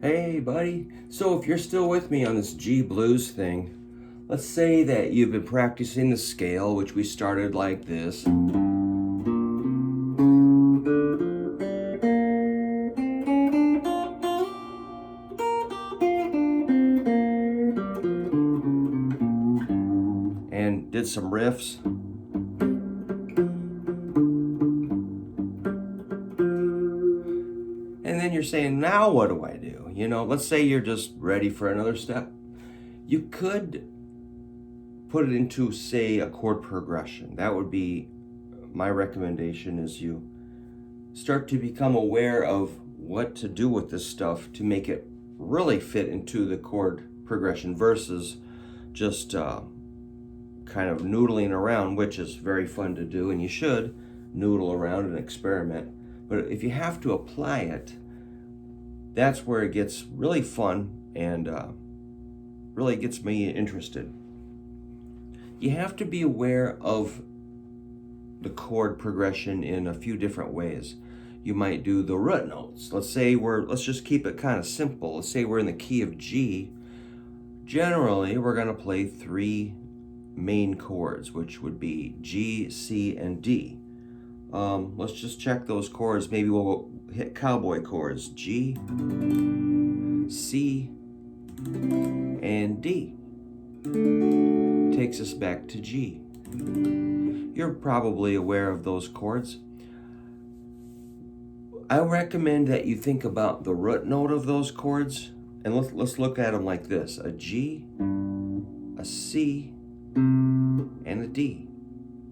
Hey, buddy. So, if you're still with me on this G blues thing, let's say that you've been practicing the scale, which we started like this. And did some riffs. And then you're saying, now what do I do? Let's say you're just ready for another step. You could put it into, say, a chord progression. That would be my recommendation, is you start to become aware of what to do with this stuff to make it really fit into the chord progression versus just kind of noodling around, which is very fun to do, and you should noodle around and experiment. But if you have to apply it, that's where it gets really fun and really gets me interested. You have to be aware of the chord progression in a few different ways. You might do the root notes. Let's just keep it kind of simple. Let's say we're in the key of G. Generally, we're going to play three main chords, which would be G, C, and D. Let's just check those chords. Maybe we'll hit cowboy chords. G, C, and D. Takes us back to G. You're probably aware of those chords. I recommend that you think about the root note of those chords, and let's look at them like this: a G, a C, and a D,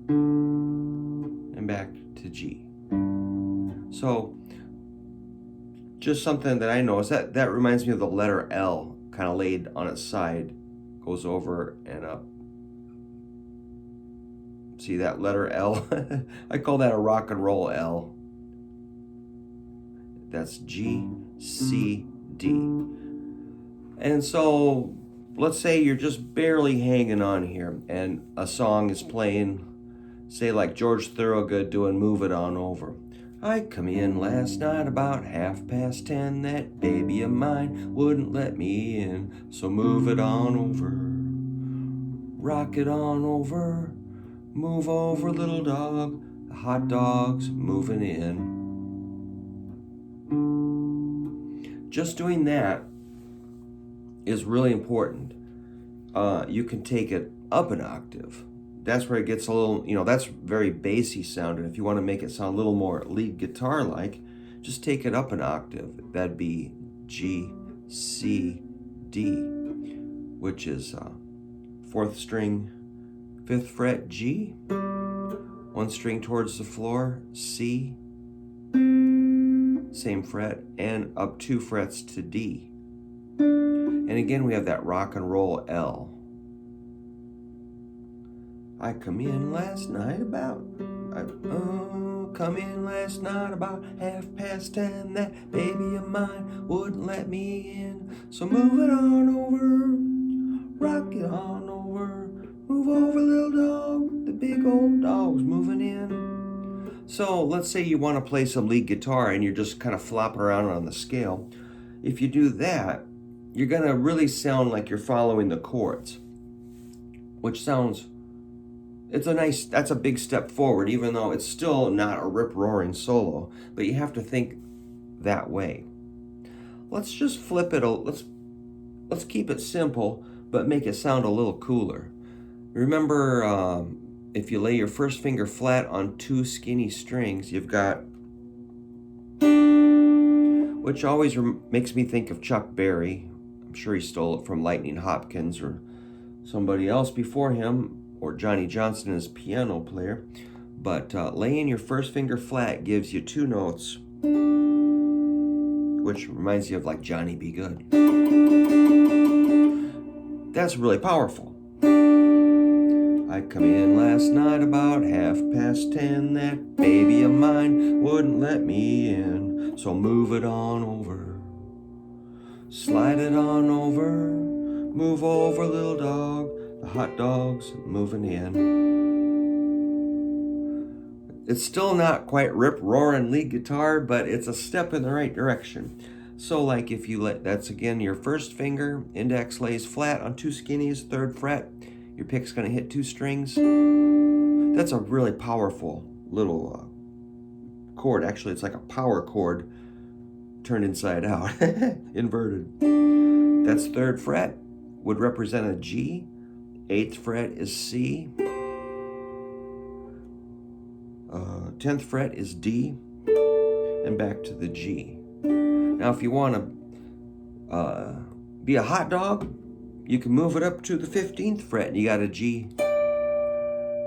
and back to G. So just something that I know is that reminds me of the letter L, kind of laid on its side, goes over and up. See that letter L? I call that a rock and roll L. That's G, C, D. And so let's say you're just barely hanging on here and a song is playing, say like George Thorogood doing Move It On Over. I come in last night about 10:30. That baby of mine wouldn't let me in, so move it on over. Rock it on over. Move over, little dog. The hot dog's moving in. Just doing that is really important. You can take it up an octave. That's where it gets a little, that's very bassy sounding. If you want to make it sound a little more lead guitar-like, just take it up an octave. That'd be G, C, D, which is 4th string, 5th fret G, 1 string towards the floor, C, same fret, and up 2 frets to D. And again, we have that rock and roll L. I come in last night about 10:30. That baby of mine wouldn't let me in, so move it on over, rock it on over, move over, little dog, the big old dog's moving in. So let's say you want to play some lead guitar and you're just kind of flopping around on the scale. If you do that, you're going to really sound like you're following the chords, which sounds, that's a big step forward, even though it's still not a rip-roaring solo, but you have to think that way. Let's just flip it, let's keep it simple, but make it sound a little cooler. Remember, if you lay your first finger flat on 2 skinny strings, you've got, which always makes me think of Chuck Berry. I'm sure he stole it from Lightning Hopkins or somebody else before him, or Johnny Johnson, his piano player. But laying your first finger flat gives you 2 notes, which reminds you of like Johnny Be Good. That's really powerful. I come in last night about 10:30. That baby of mine wouldn't let me in, so move it on over. Slide it on over. Move over, little dog. The hot dog's moving in. It's still not quite rip-roaring lead guitar, but it's a step in the right direction. So like if you that's again your first finger, index lays flat on 2 skinnies, 3rd fret, your pick's gonna hit 2 strings. That's a really powerful little chord. Actually, it's like a power chord turned inside out, inverted. That's 3rd fret, would represent a G. 8th fret is C. 10th fret is D, and back to the G. Now, if you want to be a hot dog, you can move it up to the 15th fret, and you got a G.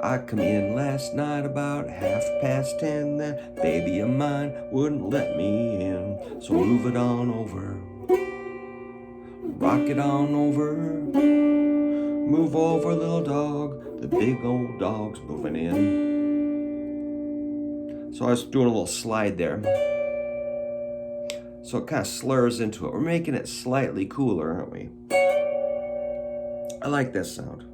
I come in last night about 10:30, that baby of mine wouldn't let me in. So move it on over, rock it on over, move over, little dog, the big old dog's moving in. So I was doing a little slide there. So it kind of slurs into it. We're making it slightly cooler, aren't we? I like this sound.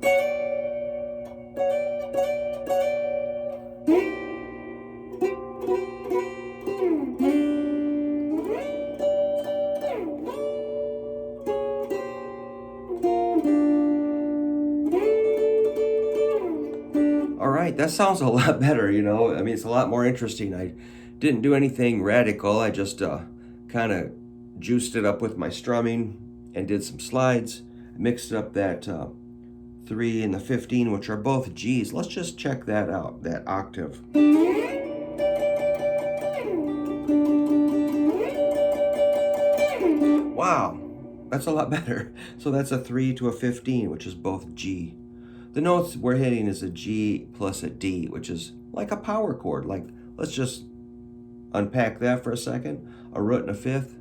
All right, that sounds a lot better, you know. I mean, it's a lot more interesting. I didn't do anything radical. I just kind of juiced it up with my strumming and did some slides. Mixed up that 3 and the 15, which are both G's. Let's just check that out, that octave. Wow, that's a lot better. So that's a 3 to a 15, which is both G. The notes we're hitting is a G plus a D, which is like a power chord. Like, let's just unpack that for a second. A root and a 5th.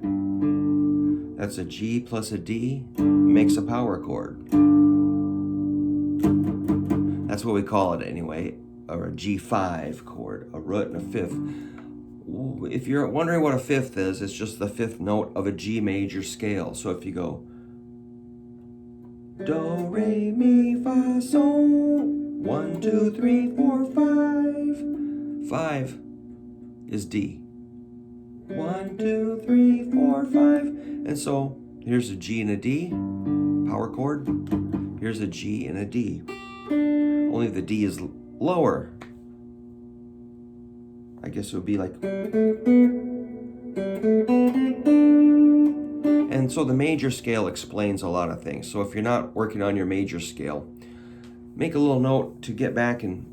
That's a G plus a D, makes a power chord. That's what we call it anyway, or a G5 chord, a root and a 5th. If you're wondering what a 5th is, it's just the 5th note of a G major scale. So if you go do, re, mi, fa, sol, 1, 2, 3, 4, 5. 5 is D. 1, 2, 3, 4, 5. And so here's a G and a D, power chord. Here's a G and a D. Only the D is lower. I guess it would be like. And so the major scale explains a lot of things. So if you're not working on your major scale, make a little note to get back and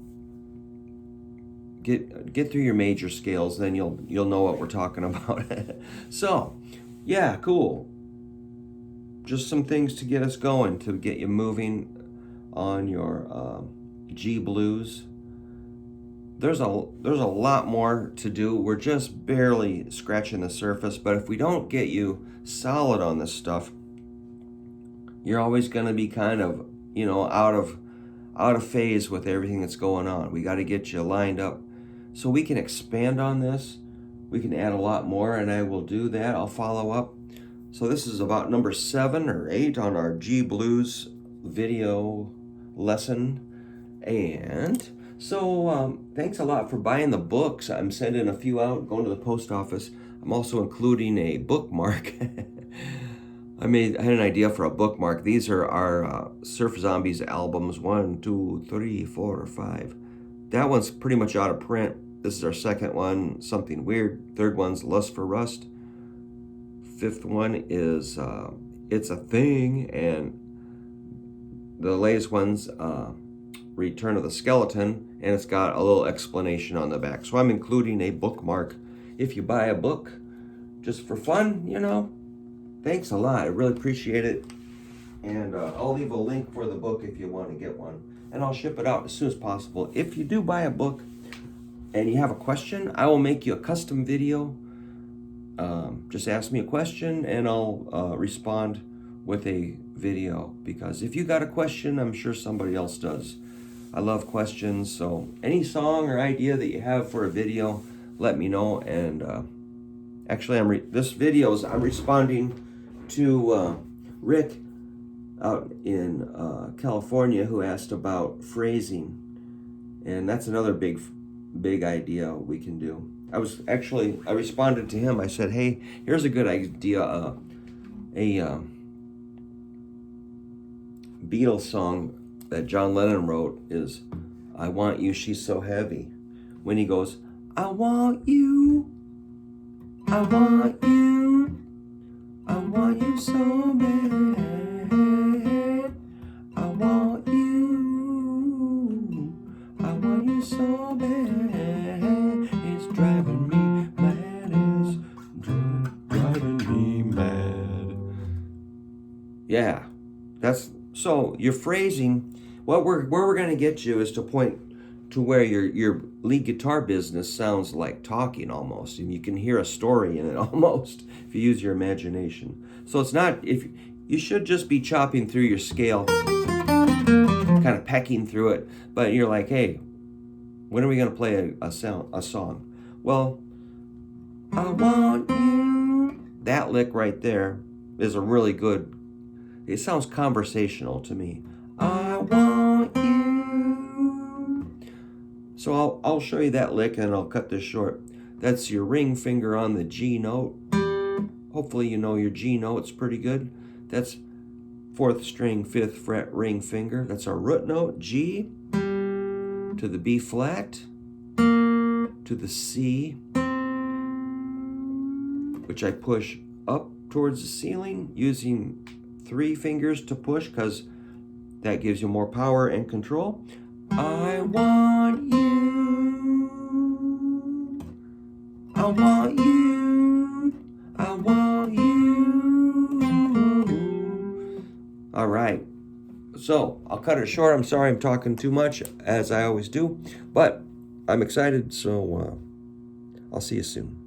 get through your major scales, then you'll know what we're talking about. So, yeah, cool. Just some things to get us going, to get you moving on your G blues. There's a lot more to do. We're just barely scratching the surface, but if we don't get you solid on this stuff, you're always going to be kind of, you know, out of phase with everything that's going on. We got to get you lined up so we can expand on this. We can add a lot more, and I will do that. I'll follow up. So this is about number 7 or 8 on our G blues video lesson. And so thanks a lot for buying the books. I'm sending a few out, going to the post office. I'm also including a bookmark. I had an idea for a bookmark. These are our Surf Zombies albums, 1, 2, 3, 4, 5. That one's pretty much out of print. This is our second one, Something Weird. Third one's Lust for Rust. 5th one is It's a Thing. And the latest one's Return of the Skeleton, and it's got a little explanation on the back. So I'm including a bookmark if you buy a book just for fun, you know. Thanks a lot. I really appreciate it. And I'll leave a link for the book if you want to get one. And I'll ship it out as soon as possible. If you do buy a book and you have a question, I will make you a custom video. Just ask me a question and I'll respond with a video. Because if you got a question, I'm sure somebody else does. I love questions. So any song or idea that you have for a video, let me know. And actually, I'm responding to Rick out in California, who asked about phrasing, and that's another big idea we can do. I responded to him. I said, hey, here's a good idea. A Beatles song that John Lennon wrote is, I want you, she's so heavy. When he goes, I want you, I want you, I want you so bad. I want you, I want you so bad. It's driving me mad, it's driving me mad. Yeah, so your phrasing, where we're going to get you is to point to where your lead guitar business sounds like talking almost, and you can hear a story in it almost if you use your imagination. So it's not, if you should just be chopping through your scale, kind of pecking through it, but you're like, hey, when are we going to play a song? Well, I want you. That lick right there is a really good, it sounds conversational to me. I want you. So I'll show you that lick and I'll cut this short. That's your ring finger on the G note. Hopefully you know your G notes pretty good. That's 4th string, 5th fret ring finger. That's our root note, G, to the B flat, to the C, which I push up towards the ceiling using 3 fingers to push because that gives you more power and control. I want you, I want you, I want you. All right, so I'll cut it short. I'm sorry I'm talking too much, as I always do, but I'm excited, so I'll see you soon.